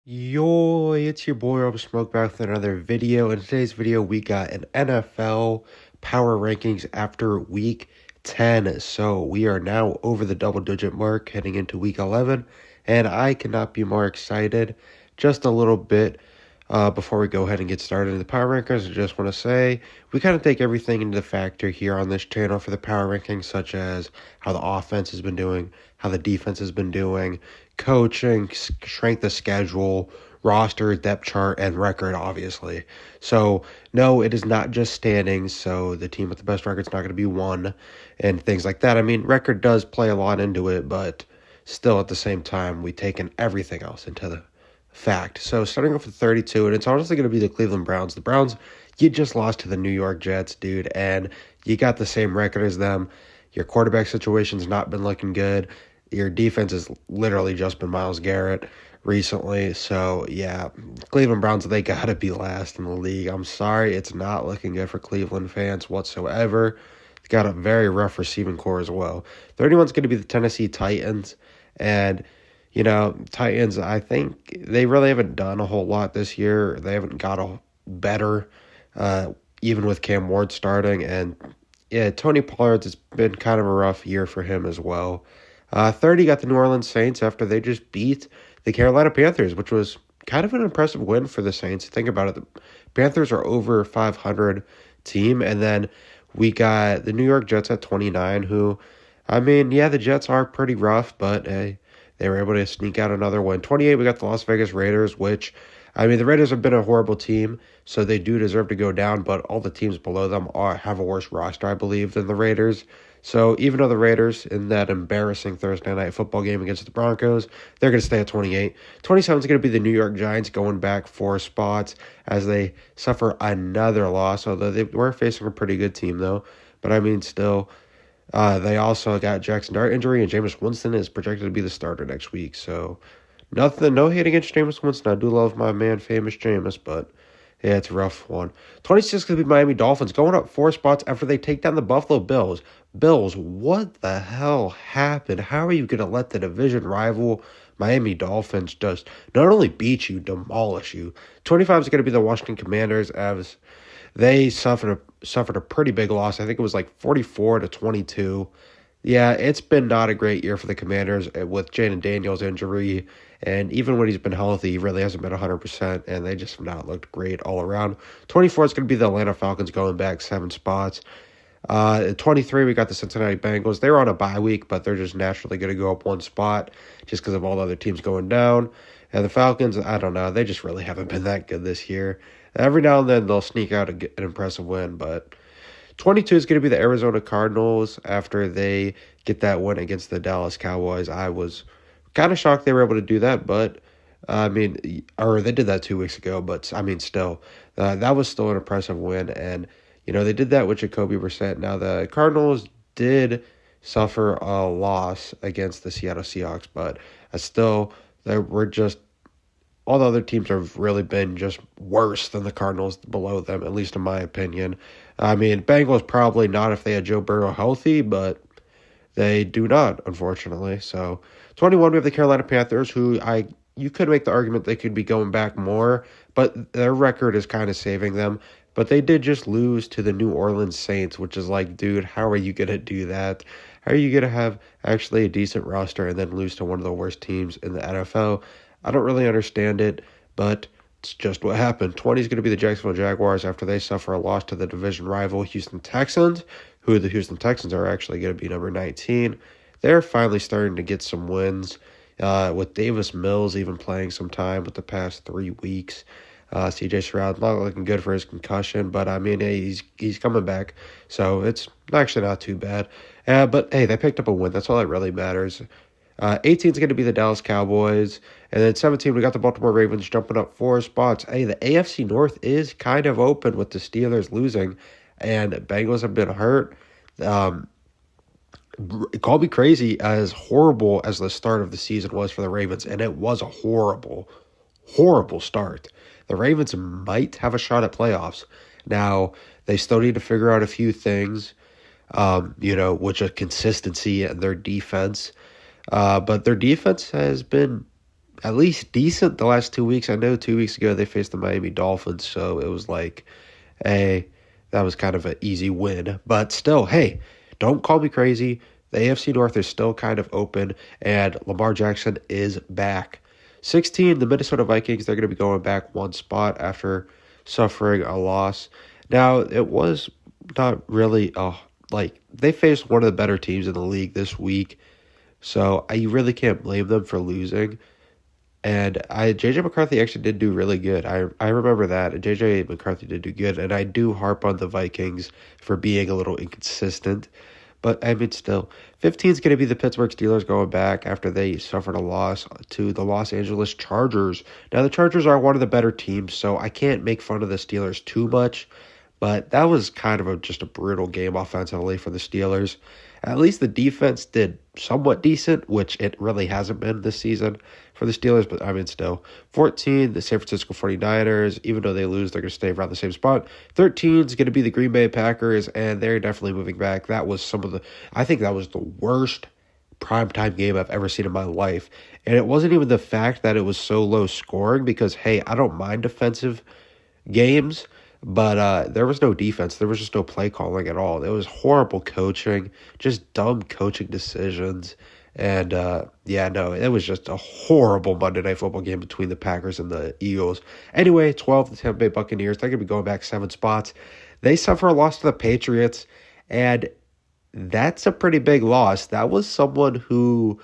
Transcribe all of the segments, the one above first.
Yo, it's your boy Rob Smoke back with another video. In today's video, we got an NFL power rankings after week 10. So we are now over the double-digit mark heading into week 11, and I cannot be more excited. Just a little bit before we go ahead and get started in the power rankings, I just want to say we kind of take everything into the factor here on this channel for the power rankings, such as how the offense has been doing, how the defense has been doing, coaching, strength of schedule, roster, depth chart, and record, obviously. So, no, it is not just standings. So, the team with the best record is not going to be one and things like that. I mean, record does play a lot into it, but still at the same time, we take in everything else into the fact. So, starting off with 32, and it's honestly going to be the Cleveland Browns. The Browns, you just lost to the New York Jets, dude, and you got the same record as them. Your quarterback situation's not been looking good. Your defense has literally just been Myles Garrett recently. So, yeah, Cleveland Browns, they got to be last in the league. I'm sorry, it's not looking good for Cleveland fans whatsoever. They got a very rough receiving core as well. 31's going to be the Tennessee Titans. And, Titans, I think they really haven't done a whole lot this year. They haven't got a better, even with Cam Ward starting. And, yeah, Tony Pollard, has been kind of a rough year for him as well. 30 got the New Orleans Saints after they just beat the Carolina Panthers, which was kind of an impressive win for the Saints. Think about it. The Panthers are over 500 team, and then we got the New York Jets at 29, who, I mean, yeah, the Jets are pretty rough, but hey, they were able to sneak out another win. 28, we got the Las Vegas Raiders, which, I mean, the Raiders have been a horrible team, so they do deserve to go down, but all the teams below them have a worse roster, I believe, than the Raiders. So even though the Raiders, in that embarrassing Thursday night football game against the Broncos, they're going to stay at 28. 27 is going to be the New York Giants going back 4 spots as they suffer another loss, although they were facing a pretty good team, though. But I mean, still, they also got Jackson Dart injury, and Jameis Winston is projected to be the starter next week. So nothing, no hate against Jameis Winston. I do love my man, famous Jameis, but yeah, it's a rough one. 26 could be Miami Dolphins going up 4 spots after they take down the Buffalo Bills. Bills, what the hell happened? How are you going to let the division rival Miami Dolphins just not only beat you, demolish you? 25 is going to be the Washington Commanders as they suffered a pretty big loss. I think it was like 44-22. Yeah, it's been not a great year for the Commanders with Jaden Daniels' injury. And even when he's been healthy, he really hasn't been 100%, and they just have not looked great all around. 24 is going to be the Atlanta Falcons going back 7 spots. At 23, we got the Cincinnati Bengals. They were on a bye week, but they're just naturally going to go up 1 spot just because of all the other teams going down. And the Falcons, I don't know, they just really haven't been that good this year. Every now and then they'll sneak out an impressive win, but 22 is going to be the Arizona Cardinals after they get that win against the Dallas Cowboys. I was kind of shocked they were able to do that, but I mean, or they did that 2 weeks ago, but I mean, still, that was still an impressive win. And, they did that with Jacoby Brissett. Now, the Cardinals did suffer a loss against the Seattle Seahawks, but still, they were just all the other teams have really been just worse than the Cardinals below them, at least in my opinion. I mean, Bengals probably not if they had Joe Burrow healthy, but they do not, unfortunately. So, 21, we have the Carolina Panthers, who you could make the argument they could be going back more, but their record is kind of saving them. But they did just lose to the New Orleans Saints, which is like, dude, how are you going to do that? How are you going to have actually a decent roster and then lose to one of the worst teams in the NFL? I don't really understand it, but it's just what happened. 20 is going to be the Jacksonville Jaguars after they suffer a loss to the division rival Houston Texans, who the Houston Texans are actually going to be number 19. They're finally starting to get some wins, with Davis Mills even playing some time with the past 3 weeks. C.J. Stroud not looking good for his concussion, but I mean, hey, he's coming back, so it's actually not too bad. But hey, they picked up a win. That's all that really matters. 18 is going to be the Dallas Cowboys. And then 17, we got the Baltimore Ravens jumping up 4 spots. Hey, the AFC North is kind of open with the Steelers losing, and Bengals have been hurt. Call me crazy, as horrible as the start of the season was for the Ravens, and it was a horrible, horrible start. The Ravens might have a shot at playoffs. Now, they still need to figure out a few things, which are consistency and their defense. But their defense has been at least decent the last 2 weeks. I know 2 weeks ago they faced the Miami Dolphins, so it was like, hey, that was kind of an easy win. But still, hey, don't call me crazy. The AFC North is still kind of open, and Lamar Jackson is back. 16, the Minnesota Vikings, they're going to be going back one spot after suffering a loss. Now, it was not really, like, they faced one of the better teams in the league this week, so you really can't blame them for losing. And JJ McCarthy actually did do really good. I remember that. JJ McCarthy did do good, and I do harp on the Vikings for being a little inconsistent. But I mean, still, 15 is going to be the Pittsburgh Steelers going back after they suffered a loss to the Los Angeles Chargers. Now, the Chargers are one of the better teams, so I can't make fun of the Steelers too much. But that was kind of just a brutal game offensively for the Steelers. At least the defense did somewhat decent, which it really hasn't been this season for the Steelers, but I mean, still. 14, the San Francisco 49ers, even though they lose, they're going to stay around the same spot. 13 is going to be the Green Bay Packers, and they're definitely moving back. I think that was the worst primetime game I've ever seen in my life. And it wasn't even the fact that it was so low scoring because, hey, I don't mind defensive games, but there was no defense. There was just no play calling at all. It was horrible coaching, just dumb coaching decisions. And yeah, no, it was just a horrible Monday Night Football game between the Packers and the Eagles. Anyway, 12, the Tampa Bay Buccaneers, they're going to be going back 7 spots. They suffer a loss to the Patriots, and that's a pretty big loss. That was someone who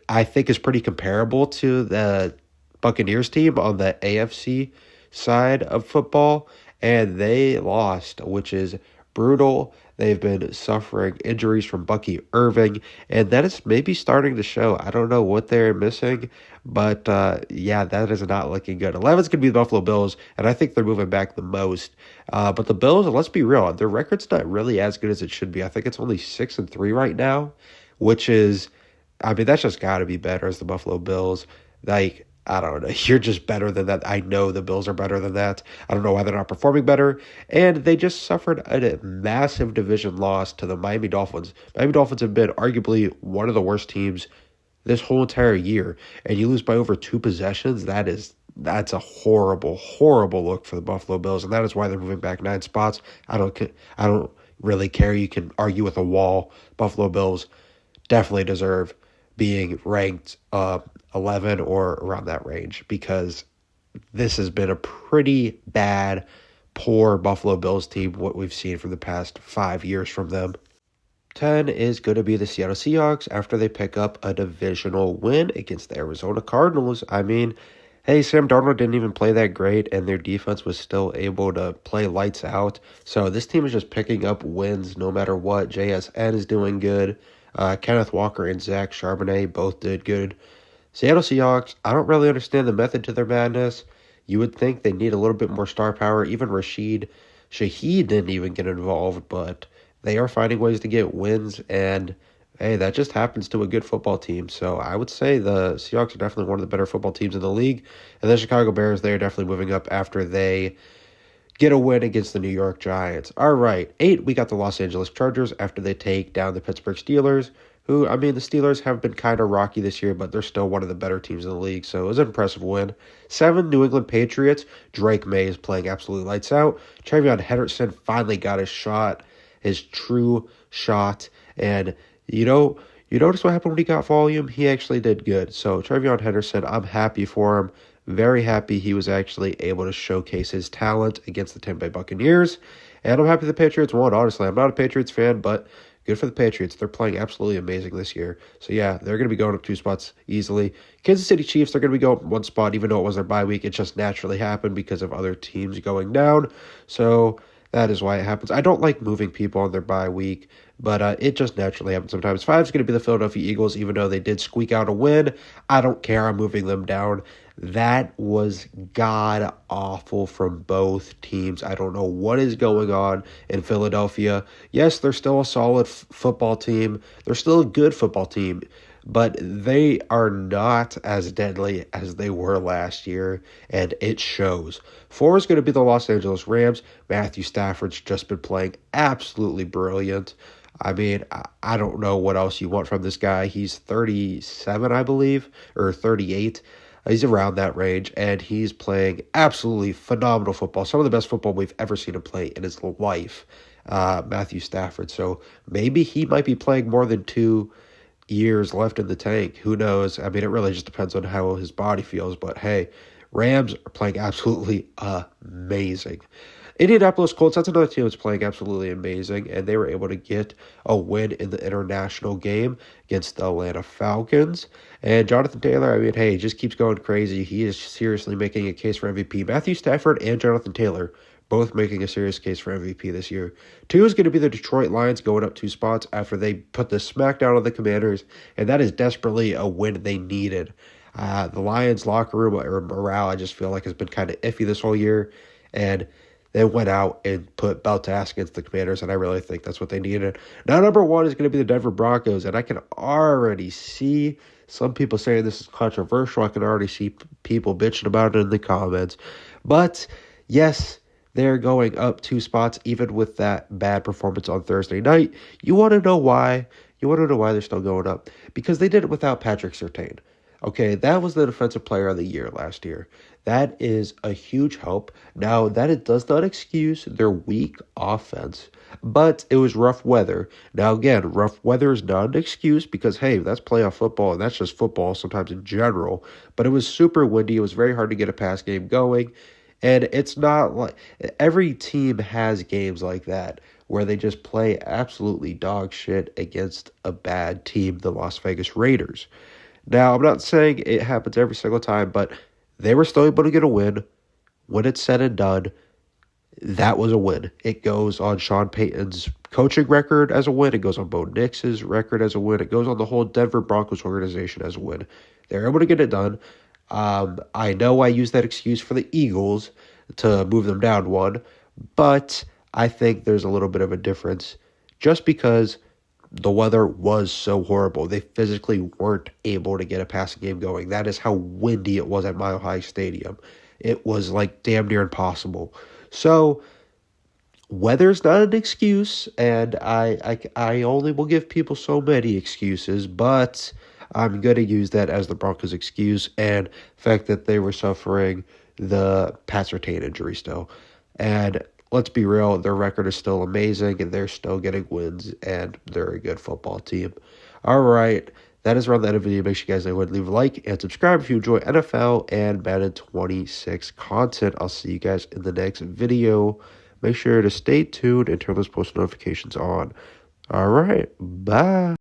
I think is pretty comparable to the Buccaneers team on the AFC side of football, and they lost, which is brutal. They've been suffering injuries from Bucky Irving, and that is maybe starting to show. I don't know what they're missing, but yeah, that is not looking good. 11's going to be the Buffalo Bills, and I think they're moving back the most. But the Bills, let's be real, their record's not really as good as it should be. I think it's only 6-3 right now, which is, I mean, that's just got to be better as the Buffalo Bills. Like, I don't know. You're just better than that. I know the Bills are better than that. I don't know why they're not performing better. And they just suffered a massive division loss to the Miami Dolphins. Miami Dolphins have been arguably one of the worst teams this whole entire year. And you lose by over 2 possessions. That's a horrible, horrible look for the Buffalo Bills. And that is why they're moving back 9 spots. I don't really care. You can argue with a wall. Buffalo Bills definitely deserve being ranked 11 or around that range because this has been a pretty bad, poor Buffalo Bills team, what we've seen from the past 5 years from them. 10 is going to be the Seattle Seahawks after they pick up a divisional win against the Arizona Cardinals. I mean, hey, Sam Darnold didn't even play that great, and their defense was still able to play lights out. So this team is just picking up wins no matter what. JSN is doing good. Kenneth Walker and Zach Charbonnet both did good. Seattle Seahawks, I don't really understand the method to their madness. You would think they need a little bit more star power. Even Rashid Shaheed didn't even get involved, but they are finding ways to get wins, and hey, that just happens to a good football team. So I would say the Seahawks are definitely one of the better football teams in the league. And the Chicago Bears, they are definitely moving up after they get a win against the New York Giants. All right, 8, we got the Los Angeles Chargers after they take down the Pittsburgh Steelers, who, I mean, the Steelers have been kind of rocky this year, but they're still one of the better teams in the league, so it was an impressive win. 7, New England Patriots. Drake May is playing absolutely lights out. TreVeyon Henderson finally got his shot, his true shot, and you notice what happened when he got volume? He actually did good. So TreVeyon Henderson, I'm happy for him. Very happy he was actually able to showcase his talent against the Tampa Bay Buccaneers. And I'm happy the Patriots won, honestly. I'm not a Patriots fan, but good for the Patriots. They're playing absolutely amazing this year. So, yeah, they're going to be going up 2 spots easily. Kansas City Chiefs, they're going to be going up 1 spot, even though it was their bye week. It just naturally happened because of other teams going down. So that is why it happens. I don't like moving people on their bye week, but it just naturally happens sometimes. 5 is going to be the Philadelphia Eagles, even though they did squeak out a win. I don't care. I'm moving them down. That was god-awful from both teams. I don't know what is going on in Philadelphia. Yes, they're still a solid football team. They're still a good football team, but they are not as deadly as they were last year, and it shows. 4 is going to be the Los Angeles Rams. Matthew Stafford's just been playing absolutely brilliant. I mean, I don't know what else you want from this guy. He's 37, I believe, or 38. He's around that range, and he's playing absolutely phenomenal football. Some of the best football we've ever seen him play in his life, Matthew Stafford. So maybe he might be playing more than 2 years left in the tank. Who knows? I mean, it really just depends on how his body feels. But hey, Rams are playing absolutely amazing. Indianapolis Colts, that's another team that's playing absolutely amazing, and they were able to get a win in the international game against the Atlanta Falcons. And Jonathan Taylor, I mean, hey, he just keeps going crazy. He is seriously making a case for MVP. Matthew Stafford and Jonathan Taylor both making a serious case for MVP this year. 2 is going to be the Detroit Lions going up 2 spots after they put the smackdown on the Commanders, and that is desperately a win they needed. The Lions locker room or morale, I just feel like has been kind of iffy this whole year, and they went out and put belt to ass against the Commanders, and I really think that's what they needed. Now, number 1 is going to be the Denver Broncos, and I can already see some people saying this is controversial. I can already see people bitching about it in the comments. But, yes, they're going up 2 spots, even with that bad performance on Thursday night. You want to know why? You want to know why they're still going up? Because they did it without Patrick Surtain. Okay, that was the Defensive Player of the Year last year. That is a huge help. Now, that it does not excuse their weak offense, but it was rough weather. Now, again, rough weather is not an excuse because, hey, that's playoff football, and that's just football sometimes in general. But it was super windy. It was very hard to get a pass game going. And it's not like every team has games like that where they just play absolutely dog shit against a bad team, the Las Vegas Raiders. Now, I'm not saying it happens every single time, but they were still able to get a win. When it's said and done, that was a win. It goes on Sean Payton's coaching record as a win. It goes on Bo Nix's record as a win. It goes on the whole Denver Broncos organization as a win. They're able to get it done. I know I use that excuse for the Eagles to move them down 1, but I think there's a little bit of a difference just because the weather was so horrible. They physically weren't able to get a passing game going. That is how windy it was at Mile High Stadium. It was like damn near impossible. So weather's not an excuse, and I only will give people so many excuses, but I'm going to use that as the Broncos' excuse, and the fact that they were suffering the Pat Surtain injury still. And let's be real, their record is still amazing, and they're still getting wins, and they're a good football team. All right, that is around the end of the video. Make sure you guys leave a like and subscribe if you enjoy NFL and Madden 26 content. I'll see you guys in the next video. Make sure to stay tuned and turn those post notifications on. All right, bye.